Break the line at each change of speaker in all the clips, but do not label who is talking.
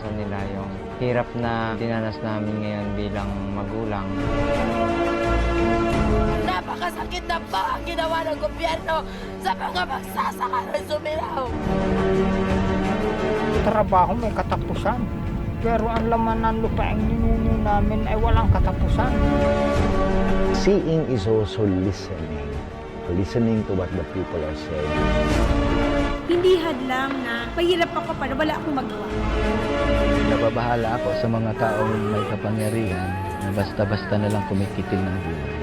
maranasan nila yung hirap na dinanas namin ngayon bilang magulang.
Napakasakit na po ang ginawa ng gobyerno sa mga magsasaka ng Sumilao.
Trabaho may katapusan, pero ang laman ng lupaing ninuno namin ay walang katapusan.
Seeing is also listening to what the people are saying.
Hindi hadlang na mahirap ako para wala akong magawa.
Nababahala ako sa mga taong may kapangyarihan na basta-basta na lang kumikitil ng buhay.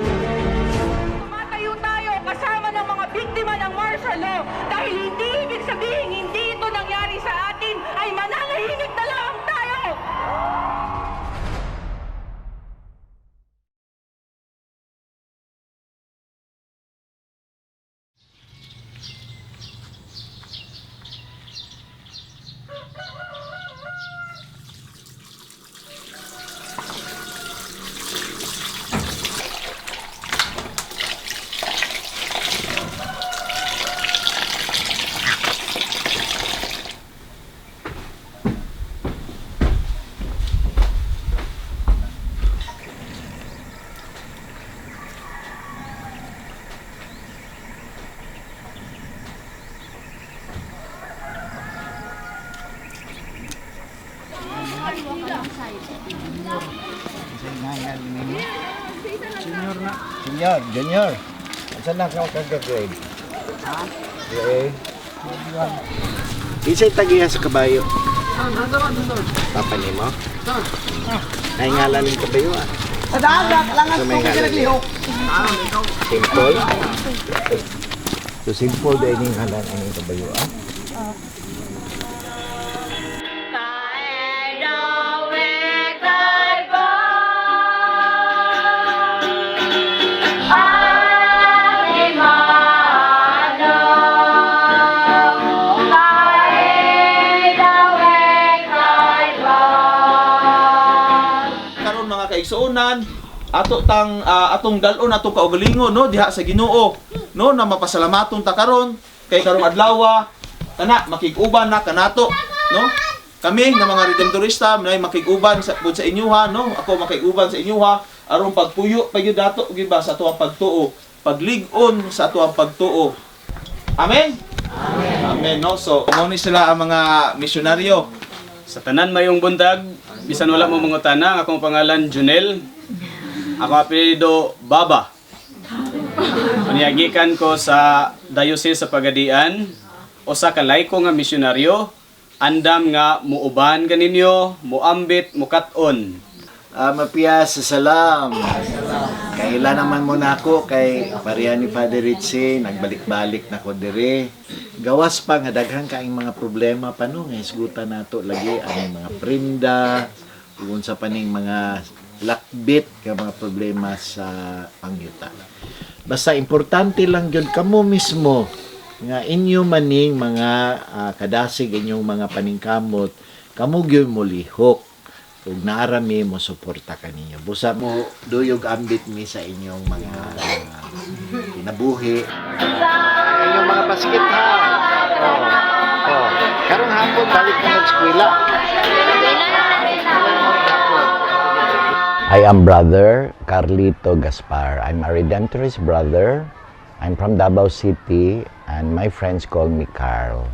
Tumatayo tayo kasama ng mga biktima ng martial law dahil hindi ibig sabihin hindi ito nangyari sa atin ay mananahimik na lang tayo!
Senior, junior. Saan na ka kag-grade? Grade. Isa'y tagiya sa kabayo. Papa ni mo? Ay ngalan ng kabayo ah.
Sa dagat, langas
So, may
ko
ngalan niya. Simple. So simple din yung ngalan ng kabayo ah.
Karon mga kaigsuonan, atong dalon atong kaugalingon no diha sa Ginoo no na mapasalamaton ta karon kay karong adlaw kana makig-uban na kanato no kami nga mga redemptorista may makig-uban sa pud sa inyoha no ako makig-uban sa inyoha aron pagpuyo pagyud dato giba sa atuang pagtuo paglig-on sa atuang pagtuo. Amen. Amen no so mo ni sila ang mga misyonaryo.
Sa tanan mayong buntag, bisan wala mo mangutana, ang akong pangalan Junel. Ako apelyido Baba. Paniagikan ko sa Diocese sa Pagadian, usa ka laiko nga misyonaryo, andam nga muuban kaninyo, muambit, mukat-on.
Mapiyas sa salam. Kaila naman muna ako kay pareha ni Father Ritchie, nagbalik-balik na ko dire. Gawas pa nga daghang kaing mga problema pa no nga isgutan nato lagi ang mga prinda, ug sa paning mga lakbit nga mga problema sa panggita. Basta importante lang gyud kamo mismo nga inyo maning mga kadasig inyong mga paningkamot, kamo gyud mo lihok. Ug naarami mo suporta kaninyo. Busa mo duyog ambit mi sa inyong mga kinabuhi. Inyong mga basket ha. Oh. Karong hapon balik ka mag-eskwela. I am Brother Carlito Gaspar. I'm a Redemptorist brother. I'm from Davao City and my friends call me Carl.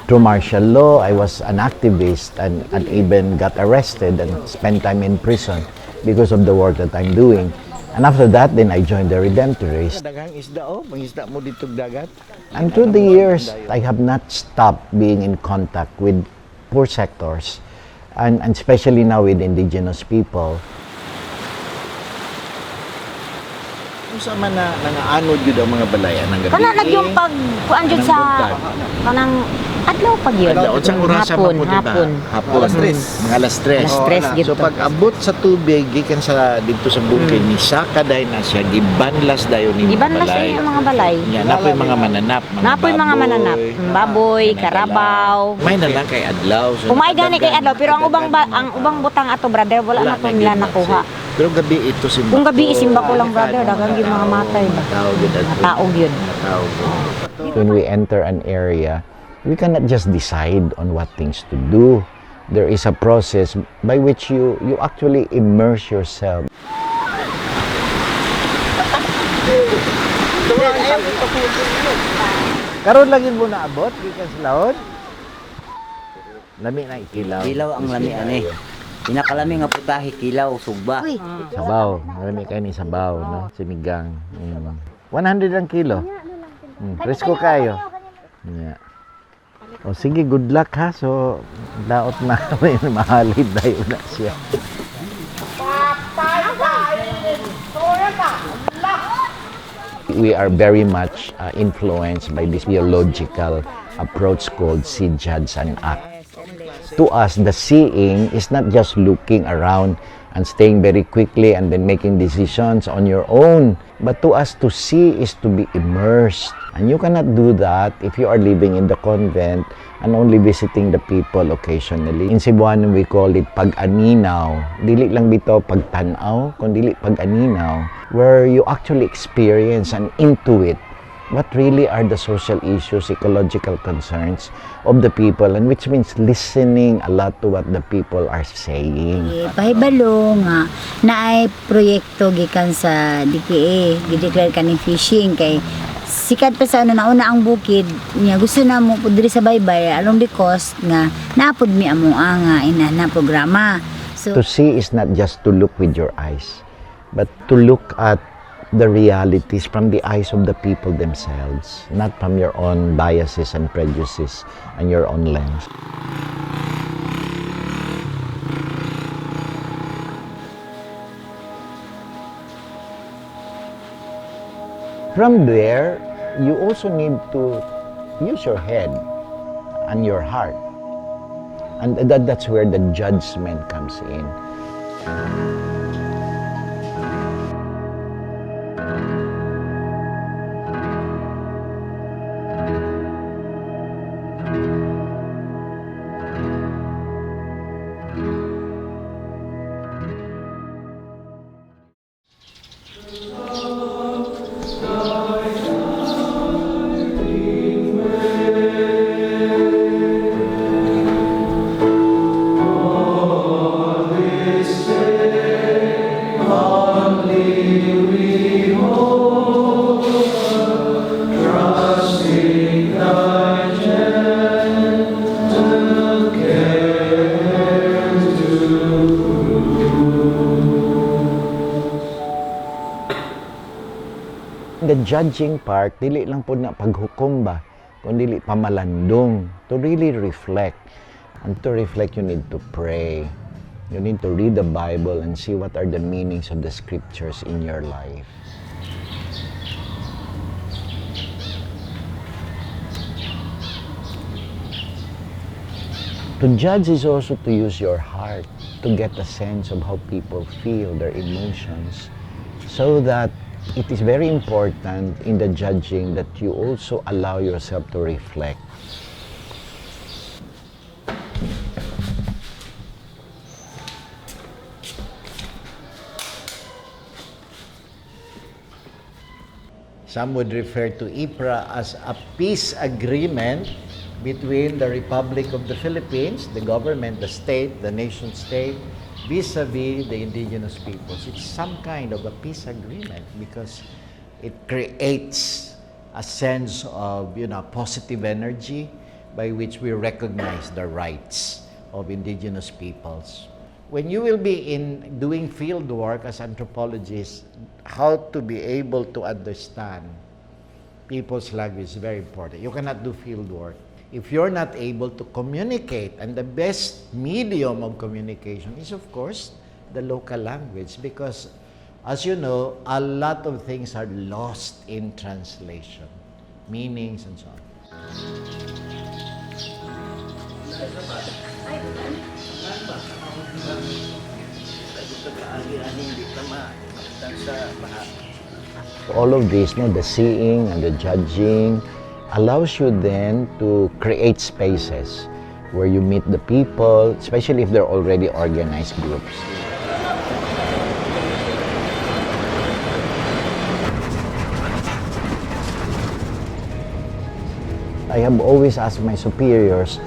Through martial law, I was an activist and even got arrested and spent time in prison because of the work that I'm doing. And after that, then I joined the Redemptorists. Daghang isda mangisda mo dito dagat. And through the years, I have not stopped being in contact with poor sectors, and especially now with indigenous people. Sa man na nangaanod yun ang mga balayan ng gabi.
Kana yung pag kuan jud sa kanang adlaw pag yun. Hapon.
Mga alas 3. So pag abot sa tubig gikan sa dito sa bukid ni Sakaday na siya gibanlas dayon ni balay.
Ang mga balay.
Nya napoy mga mananap,
baboy, karabaw.
May na lang kay adlaw. So
Umay gani kay adlaw pero ang ubang butang ato brother wala na to nila nakuha.
Pero gabi ito simba.
Kung gabi isimba ko lang brother daghang gyud mga matay. Tao gyud.
When we enter an area, we cannot just decide on what things to do.
there is a process by which you actually immerse yourself.
Karon lagi mo naabot gikan sa laod. Lami na ikilaw.
Kilaw ang lami ani. Pinakalami nga putahe kilaw sugba.
Sabaw, marami kayo ni sabaw, no? Sinigang. 100 ang kilo. Presko kayo. Yeah. O sige, good luck ha. So, daot na may mahalid dayo na siya. We are very much influenced by this theological approach called see, judge, and act. To us, the seeing is not just looking around and staying very quickly and then making decisions on your own. But to us, to see is to be immersed. And you cannot do that if you are living in the convent and only visiting the people occasionally. In Cebuano, we call it pag-aninaw. Dili lang bito pagtanaw, kundi pag-aninaw, where you actually experience and intuit what really are the social issues, ecological concerns of the people, and which means listening a lot to what the people are saying.
Pahibalo nga naay proyekto gikan sa DPA, gideclare kaning fishing kay sikat pa sa nauna ang bukid niya gusto na mo pud diri sa baybay along the coast nga napud mi amo nga ina programa. So
to see is not just to look with your eyes, but to look at the realities from the eyes of the people themselves, not from your own biases and prejudices and your own lens. From there, you also need to use your head and your heart. And that's where the judgment comes in. The judging part, dili lang po na paghukom ba, kundi dili pamalandong, to really reflect. And to reflect, you need to pray. You need to read the Bible and see what are the meanings of the scriptures in your life. To judge is also to use your heart, to get a sense of how people feel, their emotions, so that it is very important in the judging that you also allow yourself to reflect. Some would refer to IPRA as a peace agreement between the Republic of the Philippines, the government, the state, the nation state, vis-a-vis the indigenous peoples. It's some kind of a peace agreement because it creates a sense of, positive energy by which we recognize the rights of indigenous peoples. When you will be doing field work as anthropologists, how to be able to understand people's language is very important. You cannot do field work if you're not able to communicate, and the best medium of communication is, of course, the local language, because, as you know, a lot of things are lost in translation, meanings and so on. All of this, the seeing and the judging, allows you then to create spaces where you meet the people, especially if they're already organized groups. I have always asked my superiors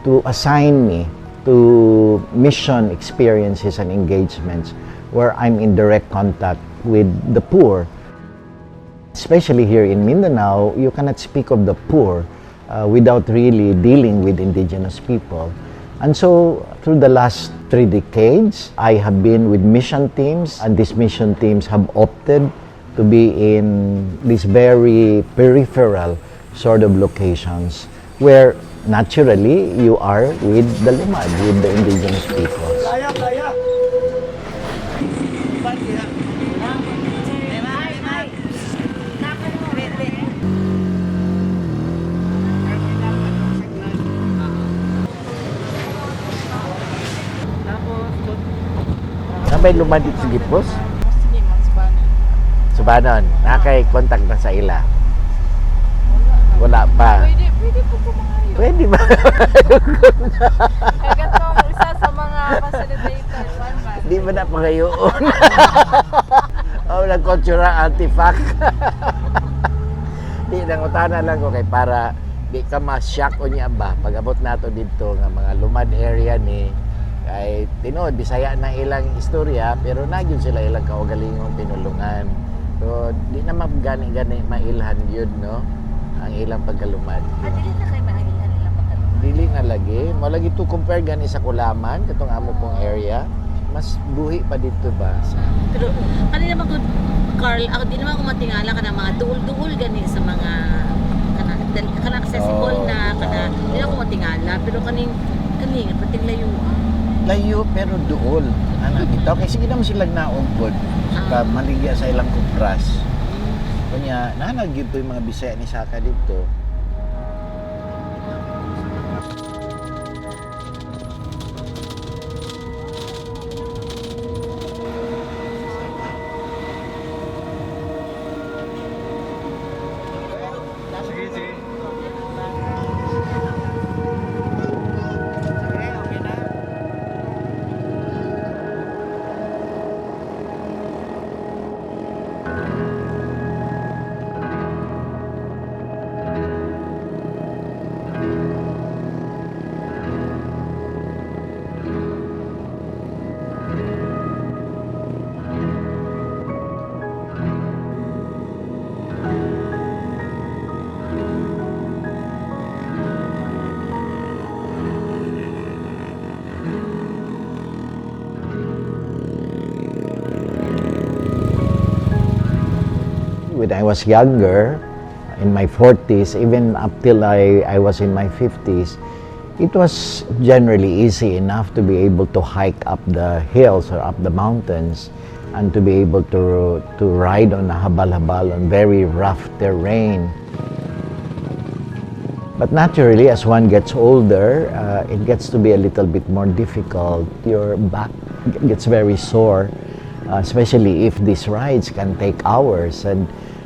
to assign me to mission experiences and engagements where I'm in direct contact with the poor. Especially here in Mindanao, you cannot speak of the poor without really dealing with indigenous people. And so, through the last 3 decades, I have been with mission teams, and these mission teams have opted to be in these very peripheral sort of locations where naturally you are with the Lumad, with the indigenous peoples. May lumad dito sa Gipos? Subanon, nakay-contact na sa ila? Wala pa.
Pwede po kumahayo.
Pwede ba?
Kaya katong isa sa mga facilitator.
Di ba na pangayoon? Oh, nag-cultural artifact. Di, nangutana lang ko kay para di ka ma-shock o niya ba pag abot nato dito nga mga lumad area ni kay tinuod Bisaya na ilang istorya pero nagyud sila ilang kaugalingong pinulungan. So di na gani mailhan yun, no, ang ilang pagkalumad.
Dili na kay mailhan ilang pagkalumad.
Dili na lagi, mo lagi to compare gani sa Kulaman katong amo pong area, mas buhi pa dito ba.
Pero kanina man gud Carl, ako di naman ko matingala ka ng mga duol-duol gani sa mga kana accessible na kana di na ko matingala pero kaning pating
layo pero duol ana bitaw kay sige naman sila naugod ka maligya sa ilang kupras kunya nanag gyud yung mga Bisaya ni Saka dito. When I was younger, in my 40s, even up till I was in my 50s, it was generally easy enough to be able to hike up the hills or up the mountains and to be able to ride on a habal-habal on very rough terrain. But naturally, as one gets older, it gets to be a little bit more difficult. Your back gets very sore, especially if these rides can take hours.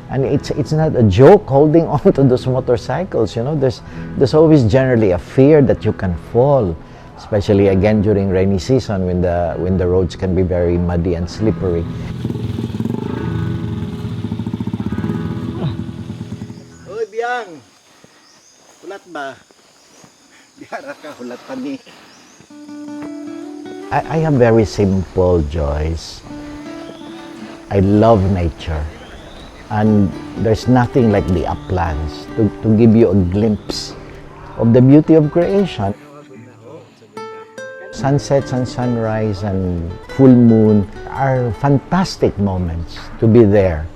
And it's not a joke holding on to those motorcycles, you know. There's always generally a fear that you can fall, especially again during rainy season when the roads can be very muddy and slippery. Oy, Biang! Hulat ba? Biyara ka, hulat pa ni. I have very simple joys. I love nature. And there's nothing like the uplands to give you a glimpse of the beauty of creation. Sunsets and sunrise and full moon are fantastic moments to be there.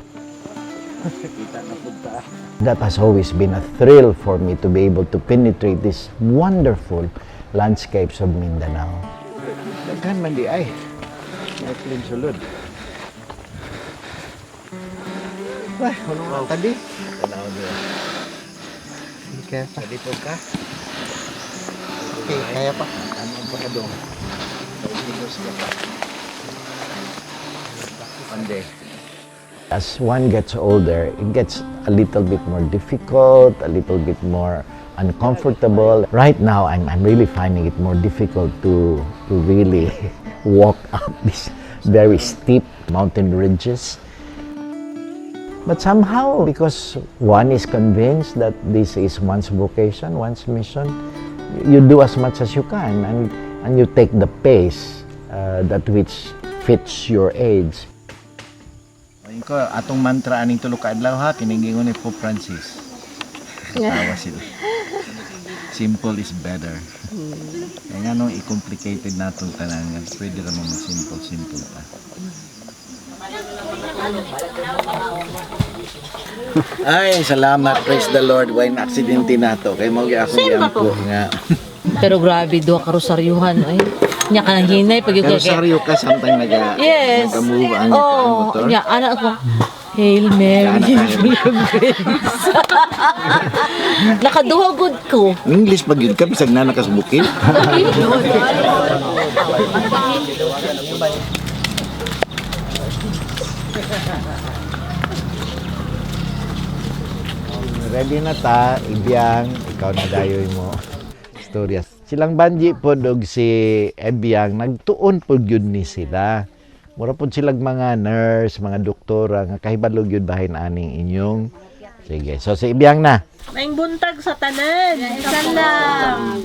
That has always been a thrill for me to be able to penetrate these wonderful landscapes of Mindanao. Daghan man di ay. May clean sulod. Wah, ano tadi? Tanaw niya. Okay, tadi po ka? Okay, kaya pa. Ano pa ka doon? Monday. As one gets older, it gets a little bit more difficult, a little bit more uncomfortable. Right now, I'm really finding it more difficult to really walk up these very steep mountain ridges. But somehow, because one is convinced that this is one's vocation, one's mission, you do as much as you can. And and you take the pace that which fits your age.
Ayun ko, atong mantra aning tulo ka adlaw ha, kiningingon ni Pope Francis. Tawa sila. Simple is better. Kaya nga nung i-complicated natong tanan, pwede naman mag-simple pa. Ay, salamat. Praise the Lord. Why na-aksidente na to? Kaya mo ako nga.
Pero grabe, duha ka rosaryuhan. Ay, nya ka nang hinay.
Pero saryo ka, sometimes
Yes.
nag-move ang motor.
Nya, anak ko. Hail Mary, full of grace. Nakaduha good ko.
English pag yun ka, bisag na nakasbukid.
Ready na ta, Ebyang, ikaw na dayoy mo. Storya. Silang Banji po og si Ebyang, nagtuon po yun ni sila. Mura po silang mga nurse, mga doktora, nga kahibalog yun bahin aning inyong. Sige, so si Ebyang na.
Maing buntag sa tanan. Salam.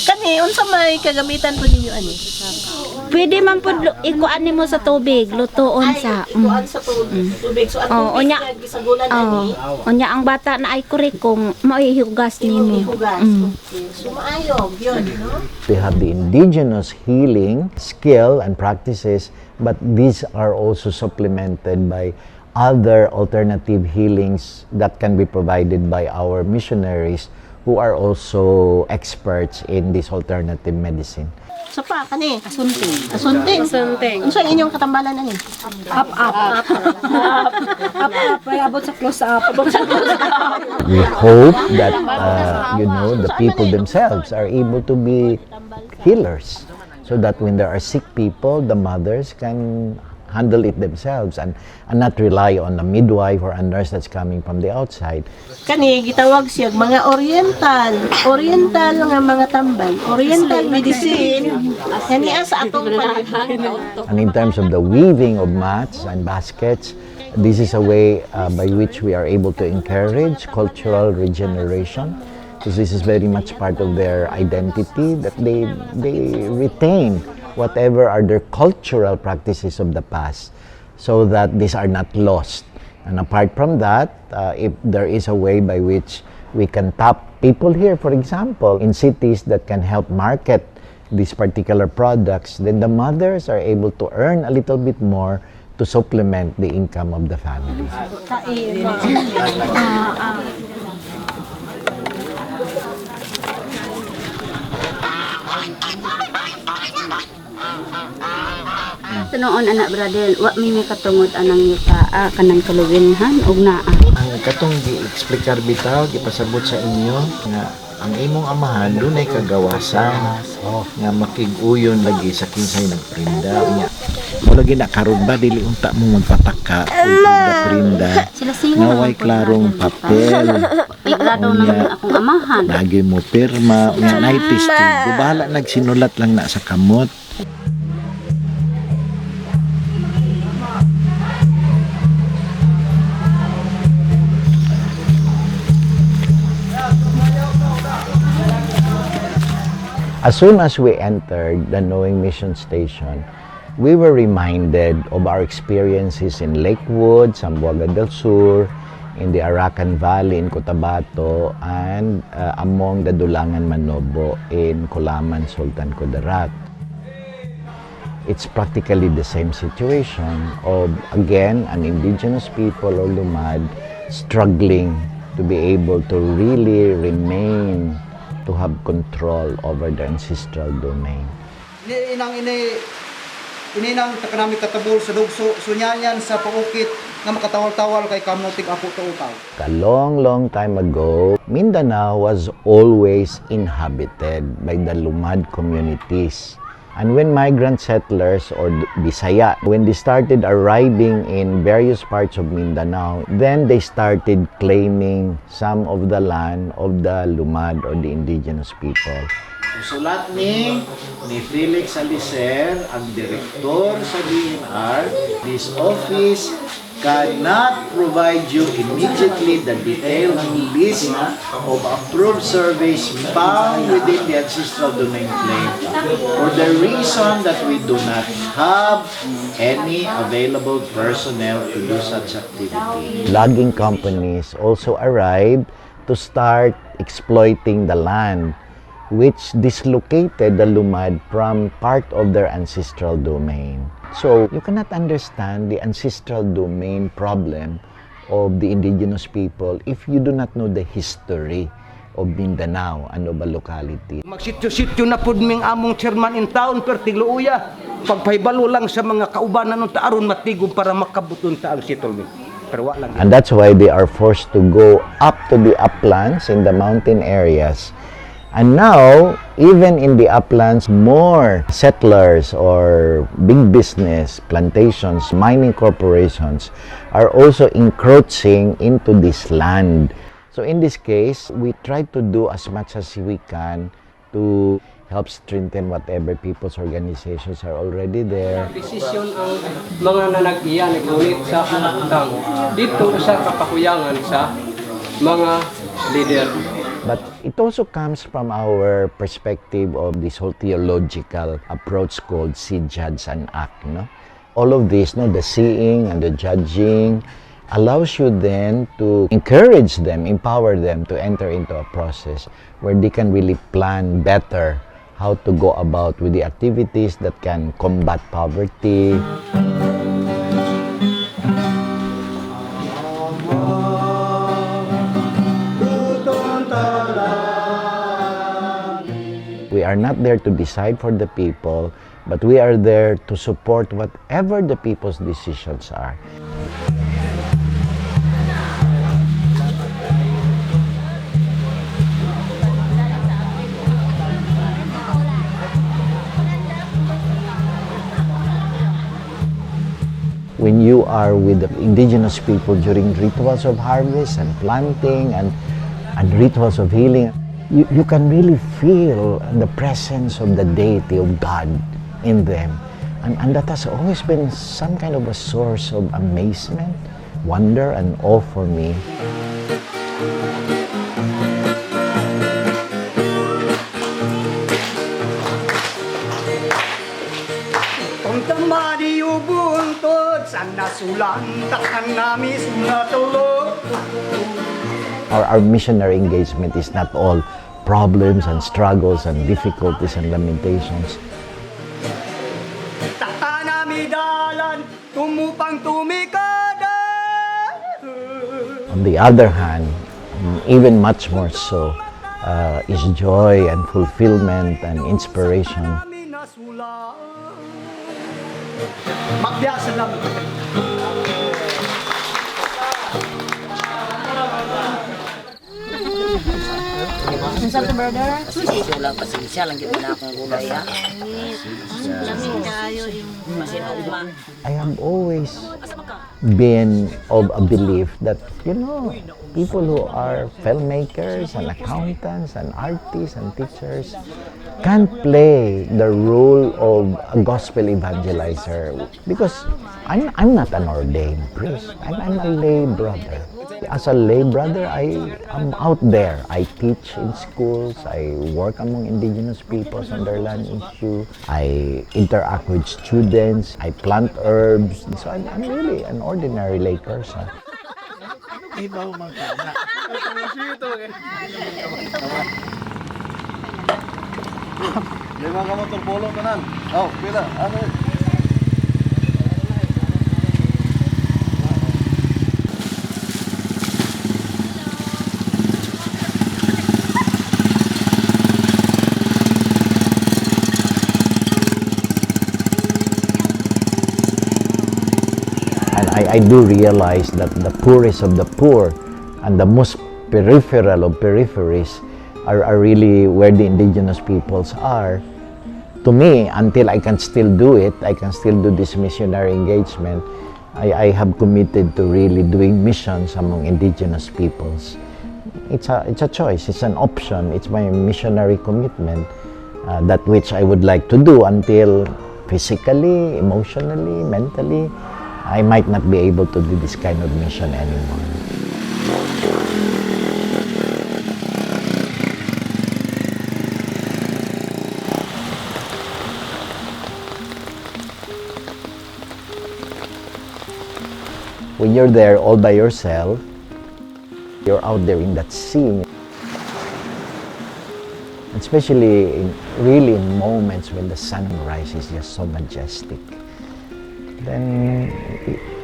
Kani, unsa may kagamitan po ninyo ani?
Pwede man po ikuan nimo sa tubig, lutoon sa.
Ikuan sa tubig. So ano
unya.
gisagulan ani?
Unya ang bata na ay kuri kung maihugas nimo.
So maayog yun, no?
We have the indigenous healing skill and practices, but these are also supplemented by other alternative healings that can be provided by our missionaries who are also experts in this alternative medicine.
Sa pa kani, asunting. Unsa inyong katambalan ani? Up. Ay abot sa close up.
We hope that the people themselves are able to be healers, so that when there are sick people, the mothers can handle it themselves and not rely on a midwife or a nurse that's coming from the outside.
Kani gitawag siya mga oriental nga mga tambal, oriental medicine. Kani sa atong panahon.
And in terms of the weaving of mats and baskets, this is a way by which we are able to encourage cultural regeneration, because this is very much part of their identity, that they retain whatever are their cultural practices of the past, so that these are not lost. And apart from that, if there is a way by which we can tap people here, for example, in cities that can help market these particular products, then the mothers are able to earn a little bit more to supplement the income of the family.
Noon anak brother, wa may katungod anang yuta kanang kaluwinhan ug naa.
Ang katong gi-explicar bitaw, gipasabot sa inyo nga ang imong amahan dunay kagawasan nga makig-uyon lagi sa kinsay nagprinda nya. Mo lagi na karon ba dili unta mo magpataka ug nagprinda. Naway klarong papel.
Iglado naman akong amahan.
Lagi mo pirma, nga nay testigo, bahala nagsinulat lang na sa kamot.
As soon as we entered the Knowing Mission Station, we were reminded of our experiences in Lakewood, Zamboanga del Sur, in the Arakan Valley in Cotabato, and among the Dulangan Manobo in Kulaman, Sultan Kudarat. It's practically the same situation of, again, an indigenous people or Lumad struggling to be able to really remain, to have control over their ancestral domain.
Ininang takanami katabol sa dugso, sunyanyan sa paukit nga makatawal-tawal kay kamutig apo tuutaw.
A long time ago, Mindanao was always inhabited by the Lumad communities. And when migrant settlers or Bisaya, when they started arriving in various parts of Mindanao, then they started claiming some of the land of the Lumad or the indigenous people.
Sulat ni Felix Alicer, ang direktor sa DNR. This office cannot provide you immediately the detailed list of approved surveys found within the ancestral domain claim for the reason that we do not have any available personnel to do such activity.
Logging companies also arrived to start exploiting the land, which dislocated the Lumad from part of their ancestral domain. So, you cannot understand the ancestral domain problem of the indigenous people if you do not know the history of Mindanao and of a locality.
Magsityo-sityo na pud ming among chairman in town pertigluuya. Pagpahibalo lang sa mga kaubanan ng taaron matigom para makabuton ta ang settlement. Pero wala lang.
And that's why they are forced to go up to the uplands in the mountain areas. And now, even in the uplands, more settlers or big business, plantations, mining corporations are also encroaching into this land. So in this case, we try to do as much as we can to help strengthen whatever people's organizations are already there.
Desisyon ang mga nanag-iya nag-unit sa utang dito sa kapakuyangan sa mga leader.
But it also comes from our perspective of this whole theological approach called see, judge, and act. No? All of this, no, the seeing and the judging, allows you then to encourage them, empower them to enter into a process where they can really plan better how to go about with the activities that can combat poverty. We are not there to decide for the people, but we are there to support whatever the people's decisions are. When you are with the indigenous people during rituals of harvest and planting and rituals of healing, you can really feel the presence of the deity of God in them. And that has always been some kind of a source of amazement, wonder, and awe for me.
Kung tamadi ubuntod sa nasulan takang nami sunatulog.
Our missionary engagement is not all problems and struggles and difficulties and lamentations. On the other hand, even much more so, is joy and fulfillment and inspiration.
Saan to, brother? Pasensya lang, pasensya lang. Gito na akong gulay, ha? Lamig tayo yung masinauban.
I have always been of a belief that, you know, people who are filmmakers and accountants and artists and teachers can't play the role of a gospel evangelizer because I'm not an ordained priest. I'm a lay brother. As a lay brother, I am out there. I teach in schools. I work among indigenous peoples on their land issue. I interact with students. I plant herbs. So I'm really an ordinary lay person.
Lima ka mo tulpulong kanan. Oh, pila. Ano?
I do realize that the poorest of the poor and the most peripheral of peripheries are really where the indigenous peoples are. To me, until I can still do it, I can still do this missionary engagement, I have committed to really doing missions among indigenous peoples. It's a choice, it's an option, it's my missionary commitment. that which I would like to do until physically, emotionally, mentally, I might not be able to do this kind of mission anymore. When you're there all by yourself, you're out there in that scene. Especially really in moments when the sunrise is just so majestic. Then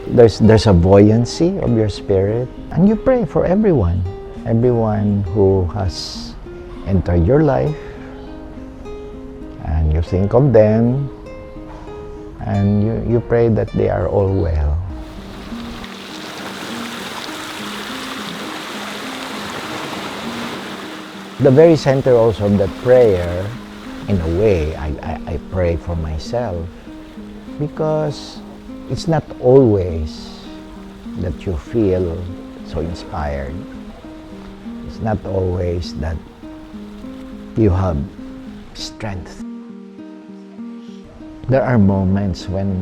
there's a buoyancy of your spirit, and you pray for everyone who has entered your life, and you think of them, and you pray that they are all well. The very center also of that prayer, in a way, I pray for myself, because it's not always that you feel so inspired. It's not always that you have strength. There are moments when,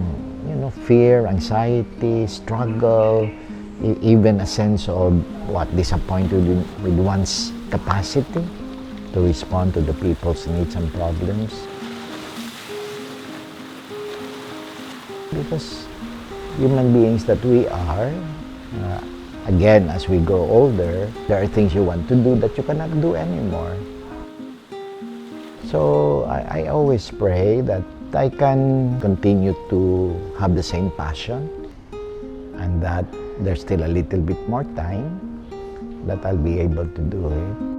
fear, anxiety, struggle, even a sense of disappointed with one's capacity to respond to the people's needs and problems. Because human beings that we are, again, as we grow older, there are things you want to do that you cannot do anymore. So I always pray that I can continue to have the same passion, and that there's still a little bit more time that I'll be able to do it.